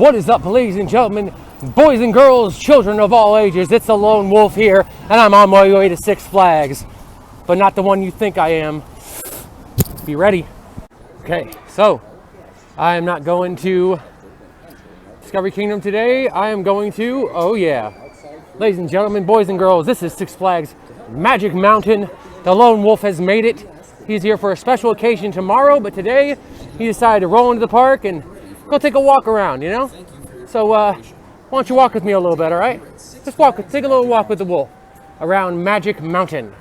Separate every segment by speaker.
Speaker 1: What is up, ladies and gentlemen, boys and girls, children of all ages? It's the Lone Wolf here, and I'm on my way to Six Flags, but not the one you think I am. Be ready. Okay, so I am not going to Discovery Kingdom today. I am going to, oh yeah, ladies and gentlemen, boys and girls, this is Six Flags Magic Mountain. The Lone Wolf has made it. He's here for a special occasion tomorrow, but today he decided to roll into the park and go take a walk around, you know? So, why don't you walk with me a little bit, all right? Just take a little walk with the wolf around Magic Mountain.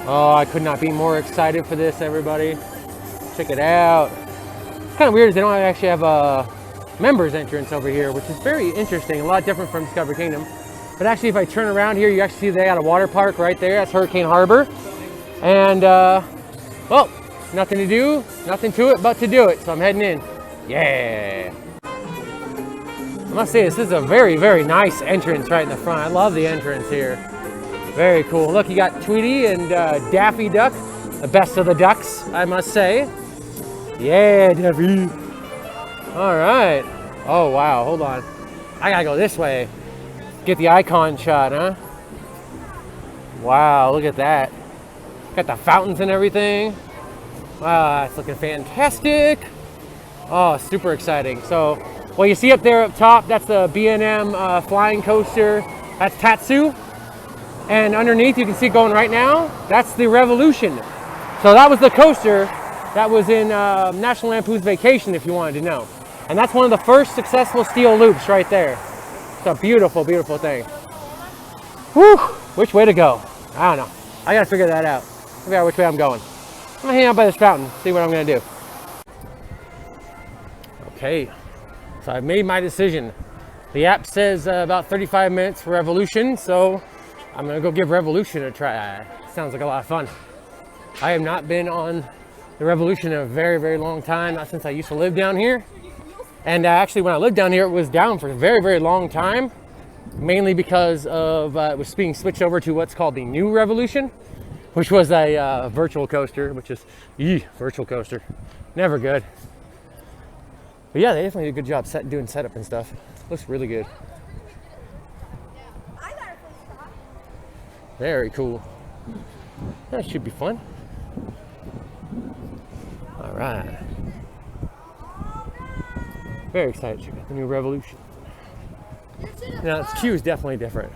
Speaker 1: Oh, I could not be more excited for this, everybody. Check it out. It's kind of weird is they don't actually have a members entrance over here, which is very interesting, a lot different from Discovery Kingdom. But actually, if I turn around here, you actually see they got a water park right there. That's Hurricane Harbor. And, well, nothing to do, nothing to it but to do it. So I'm heading in. Yeah. I must say, this is a very, very nice entrance right in the front. I love the entrance here. Very cool. Look, you got Tweety and Daffy Duck, the best of the ducks, I must say. Yeah, Daffy. All right. Oh, wow. Hold on. I gotta go this way. Get the icon shot, huh? Wow, look at that. Got the fountains and everything. Wow, it's looking fantastic. Oh, super exciting. So, what you see up there up top, that's the B&M flying coaster. That's Tatsu. And underneath, you can see going right now, that's the Revolution. So that was the coaster that was in National Lampoon's Vacation, if you wanted to know. And that's one of the first successful steel loops right there. It's a beautiful, beautiful thing. Whew, which way to go? I don't know. I gotta figure that out. Figure out which way I'm going. I'm gonna hang out by this fountain, see what I'm gonna do. Okay, so I've made my decision. The app says about 35 minutes for Revolution, so I'm gonna go give Revolution a try. Sounds like a lot of fun. I have not been on the Revolution in a very, very long time, not since I used to live down here. And actually, when I lived down here, it was down for a very, very long time, mainly because of it was being switched over to what's called the New Revolution, which was a virtual coaster, which is, virtual coaster, never good. But yeah, they definitely did a good job doing setup and stuff. Looks really good. Very cool. That should be fun. All right. Very excited to check out the New Revolution. Now, its queue is definitely different.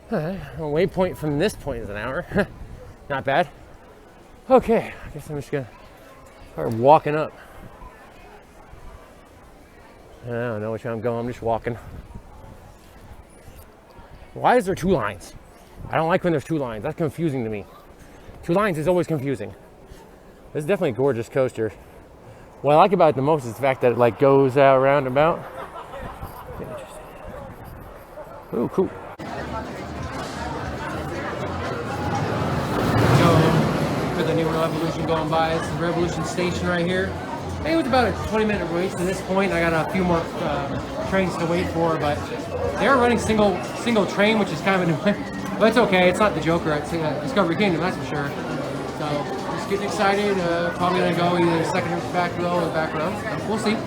Speaker 1: Alright, a waypoint from this point is an hour. Not bad. Okay, I guess I'm just gonna start walking up. I don't know which way I'm going, I'm just walking. Why is there two lines? I don't like when there's two lines. That's confusing to me. Two lines is always confusing. This is definitely a gorgeous coaster. What I like about it the most is the fact that it like goes around and about. Interesting. Ooh, cool. For the New Revolution going by, it's the Revolution station right here. I think it was about a 20-minute wait to this point. I got a few more trains to wait for, but they are running single train, which is kind of annoying. But it's okay. It's not the Joker at Discovery Kingdom, that's for sure. So just getting excited. Probably gonna go either second or back row or back row. We'll see.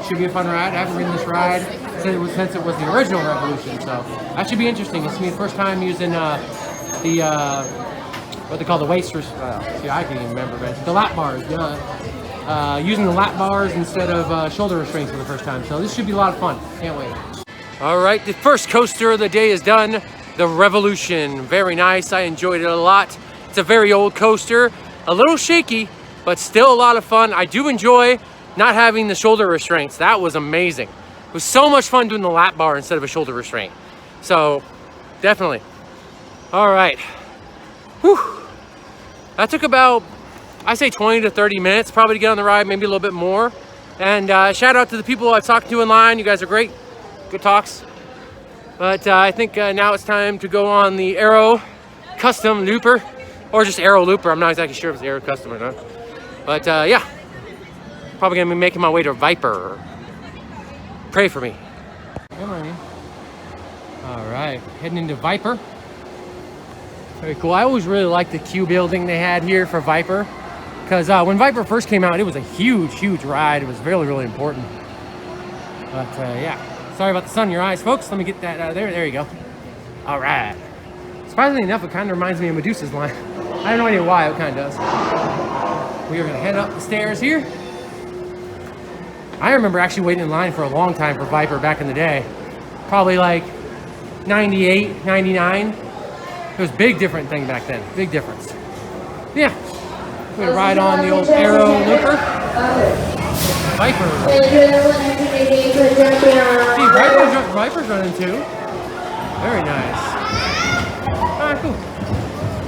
Speaker 1: Should be a fun ride. I haven't ridden this ride since it was the original Revolution, so that should be interesting. It's me the first time using what they call the waisters. See, I can't even remember, but the lap bars. Using the lap bars instead of shoulder restraints for the first time. So this should be a lot of fun. Can't wait. All right, the first coaster of the day is done. The Revolution. Very nice. I enjoyed it a lot. It's a very old coaster. A little shaky, but still a lot of fun. I do enjoy not having the shoulder restraints. That was amazing. It was so much fun doing the lap bar instead of a shoulder restraint. So, definitely. All right. Whew. That took about, I say 20 to 30 minutes probably to get on the ride, maybe a little bit more. And shout out to the people I've talked to in line. You guys are great. Good talks. But I think now it's time to go on the Aero Custom Looper. Or just Aero Looper. I'm not exactly sure if it's Aero Custom or not. But yeah. Probably going to be making my way to Viper. Pray for me. Come on in. All right. Heading into Viper. Very cool. I always really liked the queue building they had here for Viper. Because when Viper first came out, it was a huge ride. It was really, really important. But yeah, sorry about the sun in your eyes, folks. Let me get that out of there. There you go. All right. Surprisingly enough, it kind of reminds me of Medusa's line. I have no idea why, it kind of does. We are going to head up the stairs here. I remember actually waiting in line for a long time for Viper back in the day. Probably like 98, 99. It was a big different thing back then. Big difference. Yeah. We're going to ride on the old Aero Looper. Viper. See, Viper's running too. Very nice. Alright, cool.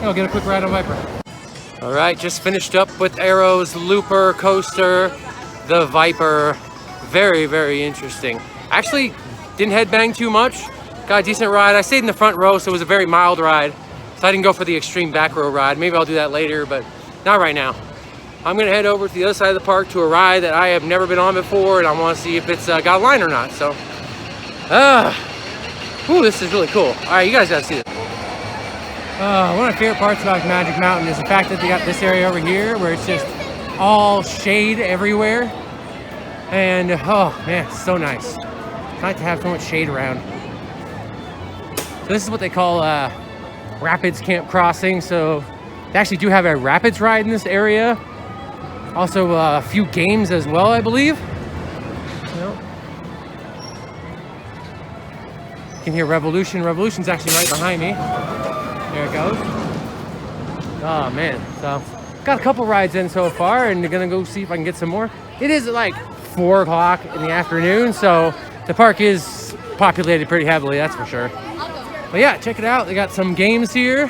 Speaker 1: I'll get a quick ride on Viper. Alright, just finished up with Aero's Looper coaster, the Viper. Very, very interesting. Actually, didn't headbang too much. Got a decent ride. I stayed in the front row, so it was a very mild ride. So I didn't go for the extreme back row ride. Maybe I'll do that later, but not right now. I'm gonna head over to the other side of the park to a ride that I have never been on before, and I wanna see if it's got a line or not, so. Ooh, this is really cool. All right, you guys gotta see this. One of my favorite parts about Magic Mountain is the fact that they got this area over here where it's just all shade everywhere. And oh man, it's so nice. It's nice to have so much shade around. So this is what they call Rapids Camp Crossing. So they actually do have a Rapids ride in this area. Also a few games as well, I believe. Yep. You can hear Revolution. Revolution's actually right behind me. There it goes. Oh man, so got a couple rides in so far, and gonna go see if I can get some more. It is like 4 o'clock in the afternoon, so the park is populated pretty heavily, that's for sure. But yeah, check it out. They got some games here.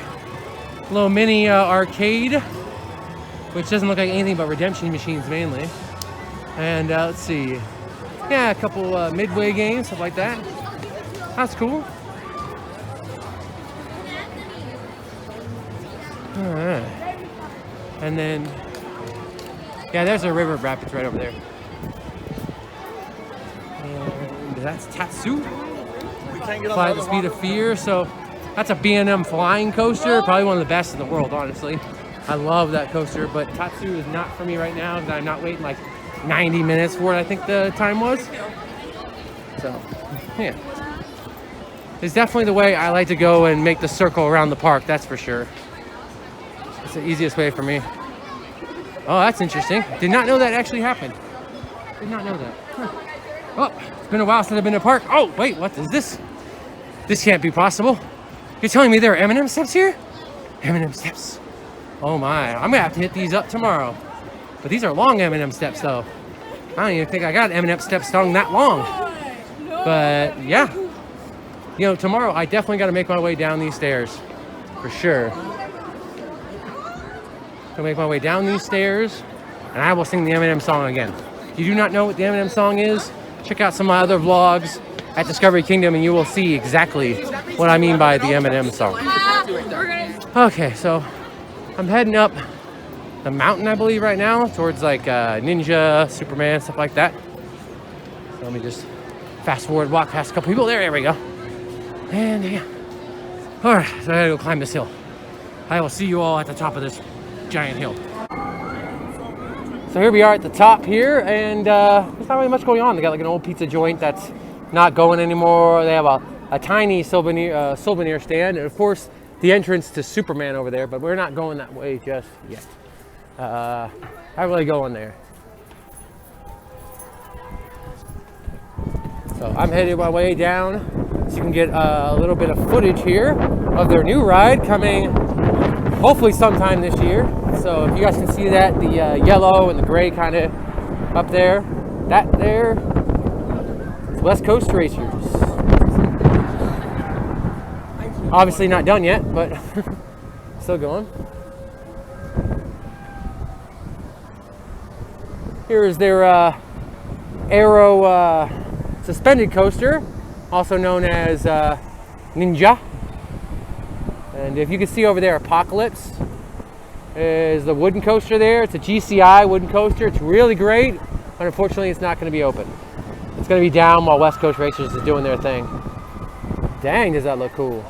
Speaker 1: A little mini arcade, which doesn't look like anything but redemption machines mainly. And let's see. Yeah, a couple midway games, stuff like that. That's cool. All right. And then, yeah, there's a river rapids right over there. And that's Tatsu. Fly at the Speed of Fear. So that's a B&M flying coaster. Probably one of the best in the world, honestly. I love that coaster, but Tatsu is not for me right now because I'm not waiting like 90 minutes for it, I think the time was. So, yeah. It's definitely the way I like to go and make the circle around the park, that's for sure. It's the easiest way for me. Oh, that's interesting. Did not know that actually happened. Did not know that. Huh. Oh, it's been a while since I've been to a park. Oh, wait, what is this? This can't be possible. You're telling me there are M&M steps here? M&M steps. Oh my, I'm gonna have to hit these up tomorrow. But these are long M&M steps though. I don't even think I got M&M steps stung that long. But yeah. You know, tomorrow I definitely gotta make my way down these stairs. For sure. Gonna make my way down these stairs and I will sing the M&M song again. If you do not know what the M&M song is, check out some of my other vlogs at Discovery Kingdom and you will see exactly what I mean by the M&M song. Okay, so I'm heading up the mountain, I believe, right now, towards like Ninja, Superman, stuff like that. So let me just fast forward, walk past a couple people. There we go. And yeah. All right, so I gotta go climb this hill. I will see you all at the top of this giant hill. So here we are at the top here, and there's not really much going on. They got like an old pizza joint that's not going anymore. They have a tiny souvenir stand, and of course, the entrance to Superman over there, but we're not going that way just yet. Not really going there. So I'm headed my way down so you can get a little bit of footage here of their new ride coming hopefully sometime this year. So if you guys can see that, the yellow and the gray kind of up there, that there is West Coast Racers. Obviously not done yet, but still going. Here is their Aero suspended coaster, also known as Ninja. And if you can see over there, Apocalypse is the wooden coaster there. It's a GCI wooden coaster. It's really great, but unfortunately it's not going to be open. It's going to be down while West Coast Racers is doing their thing. Dang, does that look cool.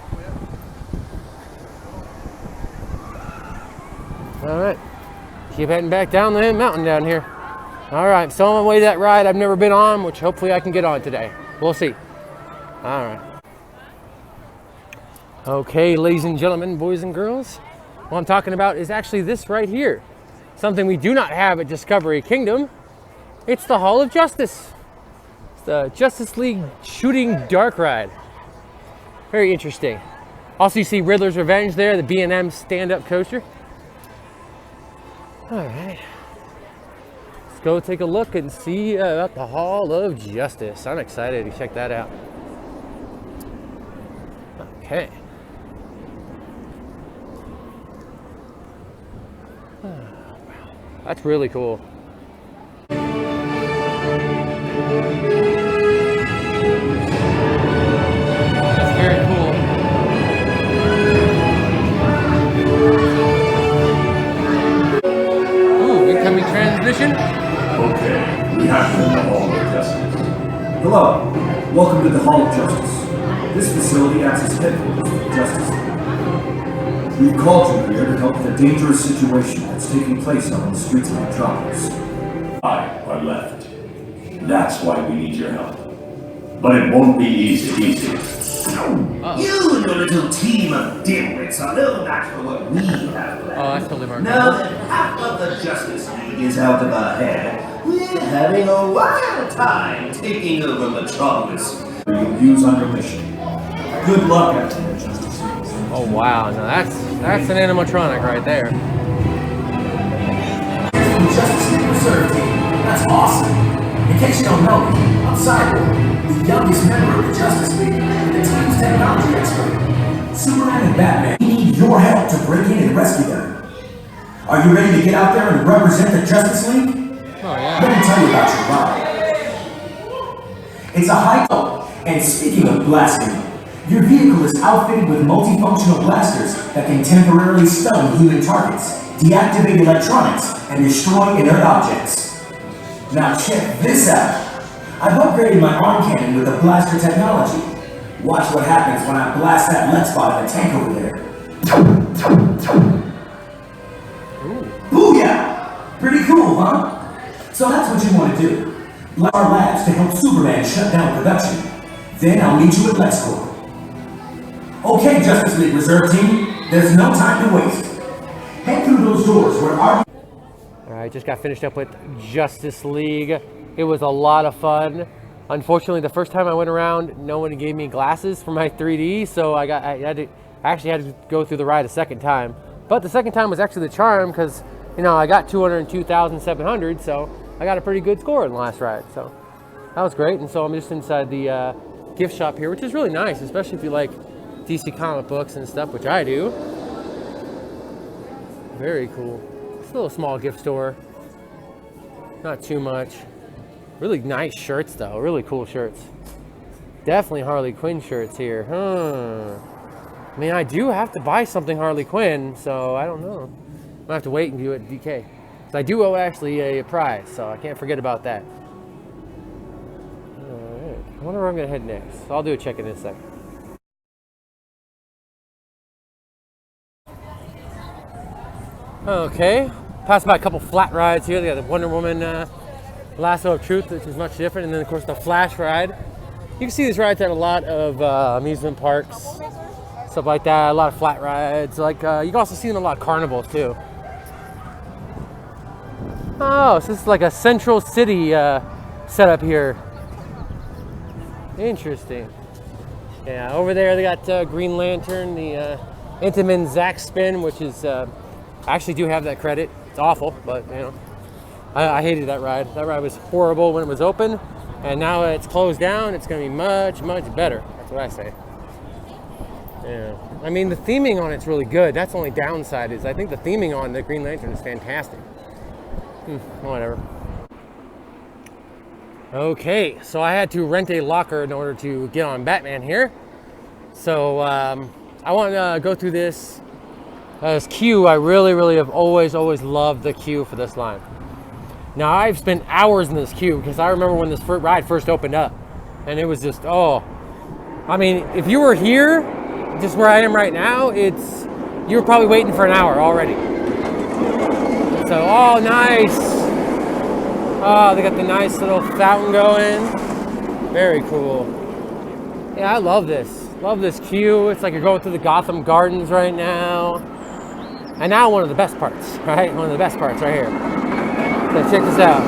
Speaker 1: All right, Keep heading back down the mountain down here. All right, so on my way to that ride I've never been on, which hopefully I can get on today. We'll see. All right. Okay, ladies and gentlemen, boys and girls, what I'm talking about is actually this right here. Something we do not have at Discovery Kingdom. It's the Hall of Justice. It's the Justice League Shooting Dark Ride. Very interesting. Also, you see Riddler's Revenge there, the B&M stand-up coaster. All right. Let's go take a look and see about the Hall of Justice. I'm excited to check that out. Okay. That's really cool. That's very cool. Ooh, incoming transmission.
Speaker 2: Okay, we have to the Hall of Justice.
Speaker 3: Hello, welcome to the Hall of Justice. This facility acts as headquarters for the Justice League. We've called you here to help with a dangerous situation that's taking place out on the streets of Metropolis.
Speaker 2: Are left. That's why we need your help. But it won't be easy.
Speaker 3: You and your little team of dimwits are no match for what we have planned.
Speaker 1: Oh, that's totally marked.
Speaker 3: Now that half of the Justice League is out of our hair, we're having a wild time taking over Metropolis. You'll use on your mission. Good luck out there, Justice League.
Speaker 1: Oh wow, now that's an animatronic right there.
Speaker 4: From Justice League Reserve Team. That's awesome. In case you don't know me, I'm Cyborg, the youngest member of the Justice League, and the team's technology expert. Superman and Batman need your help to break in and rescue them. Are you ready to get out there and represent the Justice League?
Speaker 1: Oh yeah.
Speaker 4: Let me tell you about your ride. It's a high. And speaking of blasting, your vehicle is outfitted with multifunctional blasters that can temporarily stun human targets, deactivate electronics, and destroy inert objects. Now check this out. I've upgraded my arm cannon with the blaster technology. Watch what happens when I blast that lead spot in the tank over there. Booyah! Pretty cool, huh? So that's what you want to do. Blast our labs to help Superman shut down production. Then I'll meet you at LexCorp. Okay, Justice League Reserve Team, there's no time to waste. Head through those doors where our...
Speaker 1: Alright, just got finished up with Justice League. It was a lot of fun. Unfortunately, the first time I went around, no one gave me glasses for my 3D, so I actually had to go through the ride a second time. But the second time was actually the charm because, you know, I got 202,700, so I got a pretty good score in the last ride. So that was great. And so I'm just inside the gift shop here, which is really nice, especially if you like DC comic books and stuff, which I do. Very cool. It's a little small gift store. Not too much. Really nice shirts though, really cool shirts. Definitely Harley Quinn shirts here. I mean, I do have to buy something Harley Quinn, so I don't know. I'm gonna have to wait and do it at DK. So I do owe actually a prize, so I can't forget about that. Alright, I wonder where I'm gonna head next. I'll do a check in a sec. Okay, passed by a couple flat rides here. They got the Wonder Woman Lasso of Truth, which is much different, and then of course the Flash ride. You can see these rides at a lot of amusement parks, stuff like that. A lot of flat rides. Like you can also see them in a lot of carnivals too. Oh, so this is like a Central City setup here. Interesting. Yeah, over there they got Green Lantern, the Intimus Zack Spin, which is I actually do have that credit. It's awful, but you know, I hated that ride. That ride was horrible when it was open, and now it's closed down. It's going to be much, much better. That's what I say. Yeah, I mean the theming on it's really good. That's the only downside is I think the theming on the Green Lantern is fantastic. Whatever. Okay, so I had to rent a locker in order to get on Batman here. So I want to go through this queue. I really have always loved the queue for this line. Now I've spent hours in this queue because I remember when this ride first opened up, and it was just I mean, if you were here, just where I am right now, you were probably waiting for an hour already. So, oh, nice. Oh, they got the nice little fountain going. Very cool. Yeah, I love this. Love this queue. It's like you're going through the Gotham Gardens right now. And now one of the best parts, right? One of the best parts right here. So check this out.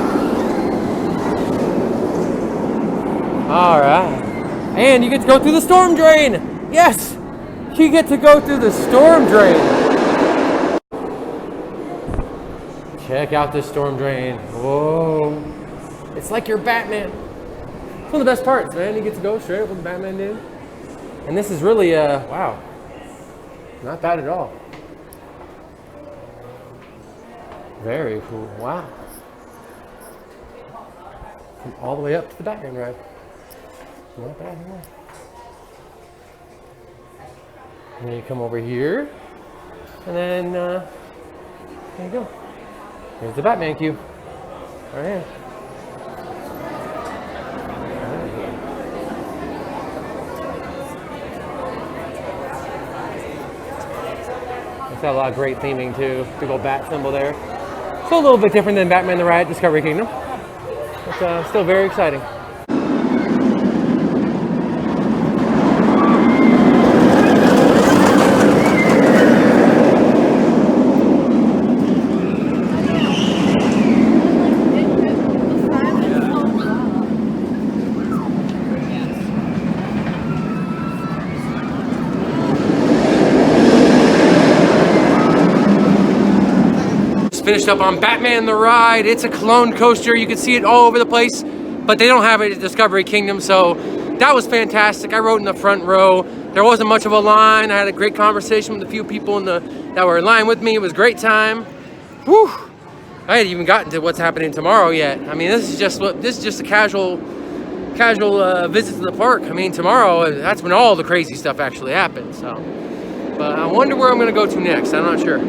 Speaker 1: All right. And you get to go through the storm drain. Yes, you get to go through the storm drain. Check out this storm drain. Whoa. It's like you're Batman. It's one of the best parts, man. You get to go straight up with Batman, dude. And this is really, wow. Not bad at all. Very cool. Wow. Come all the way up to the Batman ride. Not bad at all. And then you come over here. And then, there you go. Here's the Batman queue. Right here. It's got a lot of great theming too. Big old bat symbol there. So a little bit different than Batman the Ride at Discovery Kingdom. But still very exciting. Finished up on Batman the Ride. It's a clone coaster. You can see it all over the place, but they don't have it at Discovery Kingdom, so that was fantastic. I rode in the front row. There wasn't much of a line. I had a great conversation with a few people that were in line with me. It was a great time. Whew. I hadn't even gotten to what's happening tomorrow yet. I mean, this is just a casual visit to the park. I mean, tomorrow, that's when all the crazy stuff actually happens. So, but I wonder where I'm gonna go to next. I'm not sure,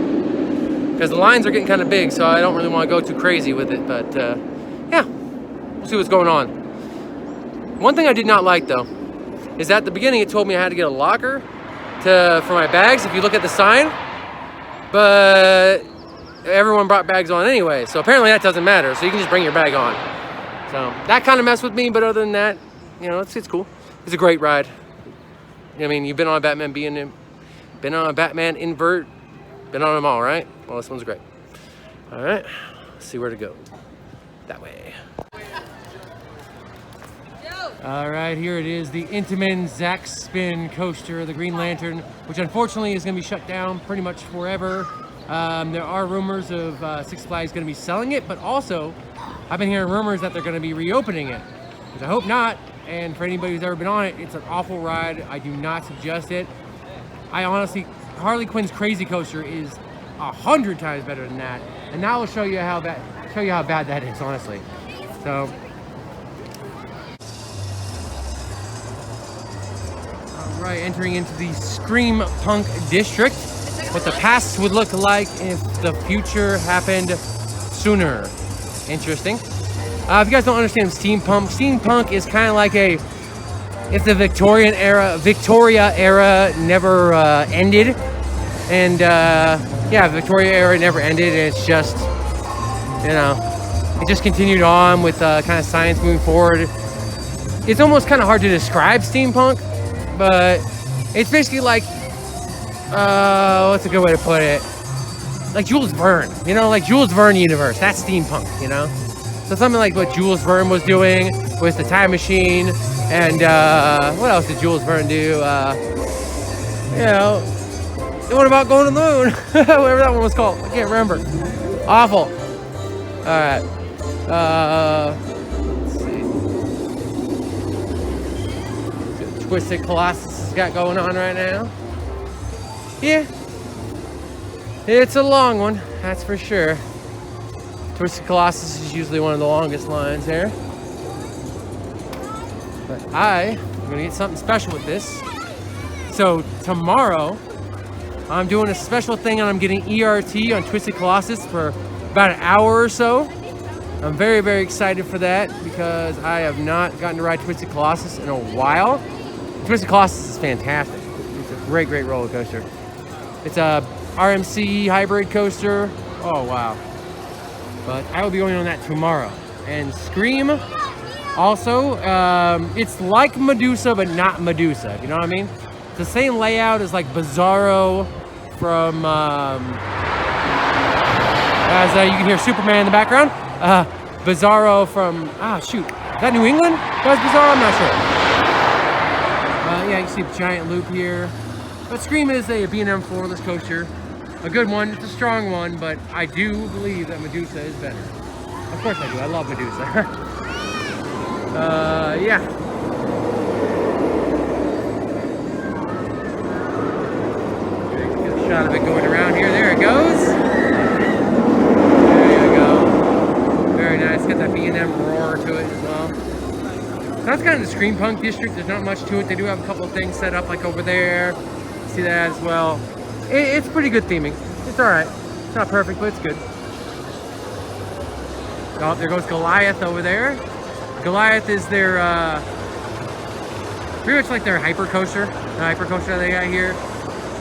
Speaker 1: because the lines are getting kind of big, so I don't really want to go too crazy with it. But yeah, we'll see what's going on. One thing I did not like though is at the beginning it told me I had to get a locker for my bags if you look at the sign, but everyone brought bags on anyway, so apparently that doesn't matter, so you can just bring your bag on. So that kind of messed with me, but other than that, you know, it's cool. It's a great ride. I mean, you've been on a Batman been on a Batman invert, been on them all, right? Well, this one's great. All right, let's see where to go. That way. All right, here it is, the Intimus Zack Spin coaster, the Green Lantern, which unfortunately is going to be shut down pretty much forever. There are rumors of Six Flags going to be selling it, but also I've been hearing rumors that they're going to be reopening it, which I hope not. And for anybody who's ever been on it, it's an awful ride. I do not suggest it. I honestly, Harley Quinn's Crazy Coaster is 100 times better than that, and now I'll show you how bad that is, honestly. So, all right, entering into the Scream Punk District, what the past would look like if the future happened sooner. Interesting. If you guys don't understand steampunk is kind of like if the Victoria era never ended, and yeah, Victoria era never ended, and it's just, you know, it just continued on with kind of science moving forward. It's almost kind of hard to describe steampunk, but it's basically like, what's a good way to put it? Like Jules Verne, you know, like Jules Verne universe. That's steampunk, you know. So something like what Jules Verne was doing with the time machine, and what else did Jules Verne do? You know, what about going to the moon? Whatever that one was called, I can't remember. Awful. All right. Let's see. See what Twisted Colossus has got going on right now. Yeah. It's a long one, that's for sure. Twisted Colossus is usually one of the longest lines here. But I'm gonna get something special with this. So tomorrow, I'm doing a special thing and I'm getting ERT on Twisted Colossus for about an hour or so. I'm very, very excited for that because I have not gotten to ride Twisted Colossus in a while. Twisted Colossus is fantastic. It's a great, great roller coaster. It's a RMC hybrid coaster. Oh, wow. but I will be going on that tomorrow. And Scream, also, it's like Medusa, but not Medusa, if you know what I mean? It's the same layout as like Bizarro from, as you can hear Superman in the background. Bizarro from, shoot, is that New England? That's Bizarro? I'm not sure. Yeah, you see the giant loop here. But Scream is a B&M floorless coaster. A good one, it's a strong one, but I do believe that Medusa is better. Of course I do, I love Medusa. Yeah. Get a shot of it going around here. There it goes. There you go. Very nice. Got that B&M roar to it as well. That's kind of the Scream Punk district. There's not much to it. They do have a couple of things set up like over there. See that as well. It's pretty good theming. It's alright. It's not perfect, but it's good. Oh, there goes Goliath over there. Goliath is their, pretty much like their hyper coaster. The hyper coaster they got here.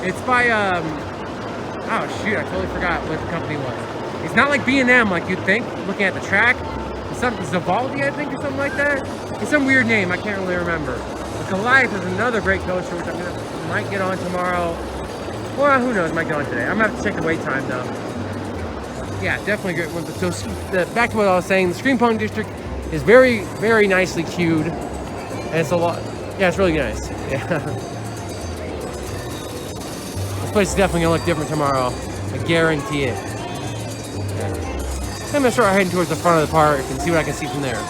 Speaker 1: It's by, oh shoot, I totally forgot what the company was. It's not like B&M like you'd think, looking at the track. It's something Zavaldi, I think, or something like that. It's some weird name, I can't really remember. But Goliath is another great coaster, which might get on tomorrow. Well, who knows, might get on today. I'm gonna have to check the wait time though. Yeah, definitely a great one. So back to what I was saying, the Scream Punk district is very, very nicely queued. And it's a lot, yeah, it's really nice. Yeah. This place is definitely gonna look different tomorrow. I guarantee it. Yeah. I'm gonna start heading towards the front of the park and see what I can see from there.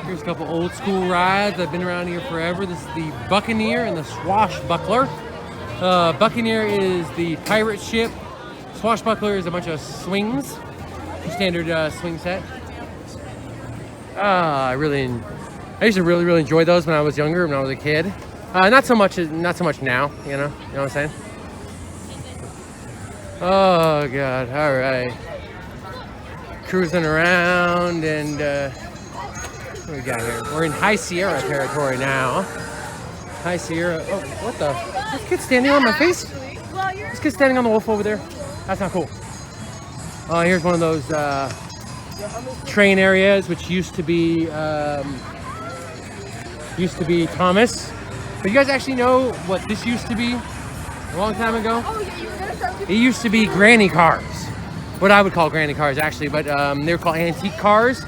Speaker 1: Here's a couple old school rides. I've been around here forever. This is the Buccaneer and the Swashbuckler. Buccaneer is the pirate ship. Swashbuckler is a bunch of swings. Standard swing set. I used to really enjoy those when I was younger, when I was a kid. Not so much now, you know what I'm saying? Oh god, all right. Cruising around and what do we got here? We're in High Sierra territory now. High Sierra. Oh, what the? This kid's standing on my face? This kid's standing on the wolf over there. That's not cool. Here's one of those train areas, which used to be Thomas. But you guys actually know what this used to be a long time ago? It used to be granny cars. What I would call granny cars, actually, but they were called antique cars.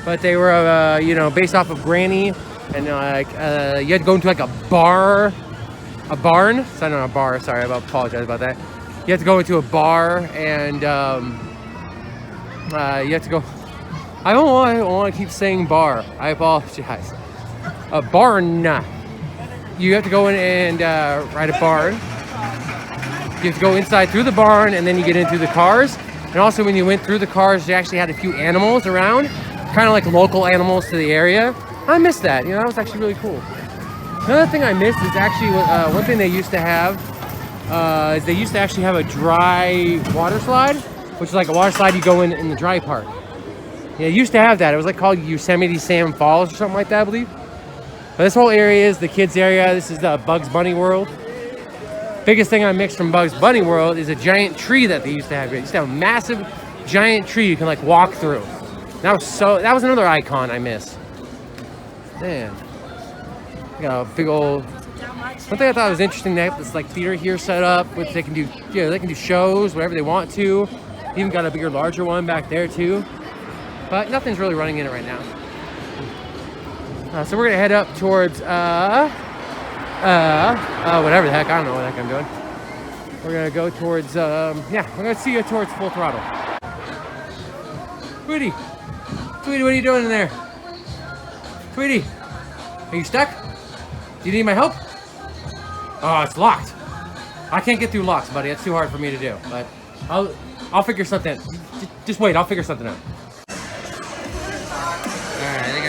Speaker 1: But they were, based off of granny, and you had to go into like a barn. Sorry, not a bar. Sorry, I apologize about that. You have to go into a bar, and you have to go. I don't want to keep saying bar. I apologize. A barn. You have to go in and ride a barn. You have to go inside through the barn, and then you get into the cars. And also, when you went through the cars, they actually had a few animals around, kind of like local animals to the area. I missed that. That was actually really cool. Another thing I missed is actually one thing they used to have. Is they used to actually have a dry water slide, which is like a water slide you go in the dry part. Yeah, it used to have that. It was like called Yosemite Sam Falls or something like that, I believe. But this whole area is the kids area. This is the Bugs Bunny World. Biggest thing I mixed from Bugs Bunny World is a giant tree that they used to have here. They used to have a massive giant tree you can like walk through. That was another icon I missed. Man. Got a big old. One thing I thought was interesting, they have this like theater here set up, which they can do. They can do shows, whatever they want to. Even got a bigger, larger one back there too. But nothing's really running in it right now. So we're gonna head up towards whatever the heck. I don't know what the heck I'm doing. We're gonna go towards we're gonna see you towards Full Throttle. Tweety, what are you doing in there? Tweety, are you stuck? Do you need my help? Oh, it's locked. I can't get through locks, buddy. It's too hard for me to do. But I'll figure something. Just wait. I'll figure something out. All right, they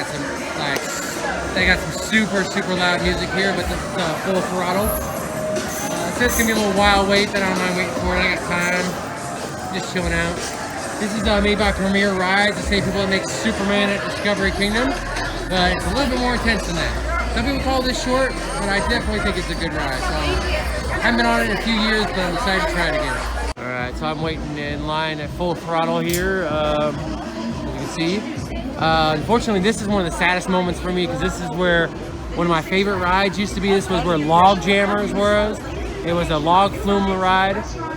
Speaker 1: got some super loud music here, but this is Full Throttle. So it's gonna be a little while wait, but I don't mind waiting for it. I got time. Just chilling out. This is made by Premier Rides, the same people that make Superman at Discovery Kingdom, but it's a little bit more intense than that. Some people call this short, but I definitely think it's a good ride. So I haven't been on it in a few years, but I'm excited to try it again. All right, Alright, so I'm waiting in line at full throttle here, as you can see. Unfortunately, this is one of the saddest moments for me because this is where one of my favorite rides used to be. This was where Log Jammers was. It was a log flume ride,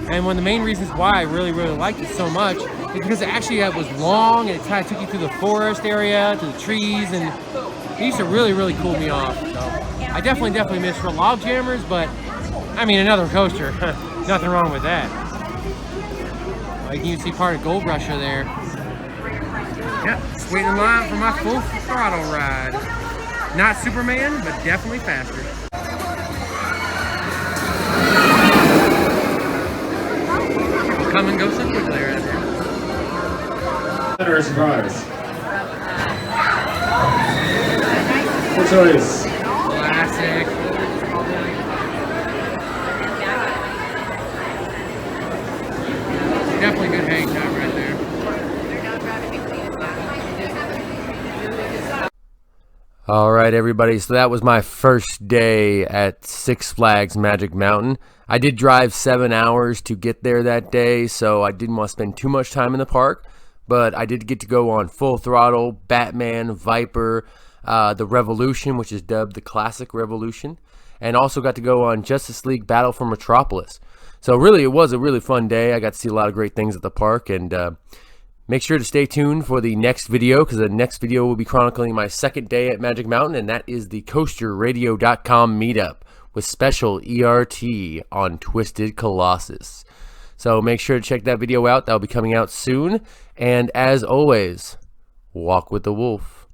Speaker 1: and one of the main reasons why I really liked it so much is because it actually was long and it kind of took you through the forest area, to the trees, and it used to really cool me off. So I definitely miss for Log Jammers, but I mean, another coaster, nothing wrong with that. Like you can see part of Gold Rusher there. Yep, just waiting in line for my full throttle ride. Not Superman, but definitely faster. Come and go so quickly right there.
Speaker 5: Or a surprise? What choice?
Speaker 1: Classic. Definitely good hang time right there. All right, everybody. So that was my first day at Six Flags Magic Mountain. I did drive 7 hours to get there that day, so I didn't want to spend too much time in the park. But I did get to go on Full Throttle, Batman, Viper, the Revolution, which is dubbed the Classic Revolution, and also got to go on Justice League Battle for Metropolis. So really, it was a really fun day. I got to see a lot of great things at the park, and make sure to stay tuned for the next video, because the next video will be chronicling my second day at Magic Mountain, and that is the CoasterRadio.com meetup with special ERT on Twisted Colossus. So make sure to check that video out. That'll be coming out soon. And as always, walk with the wolf.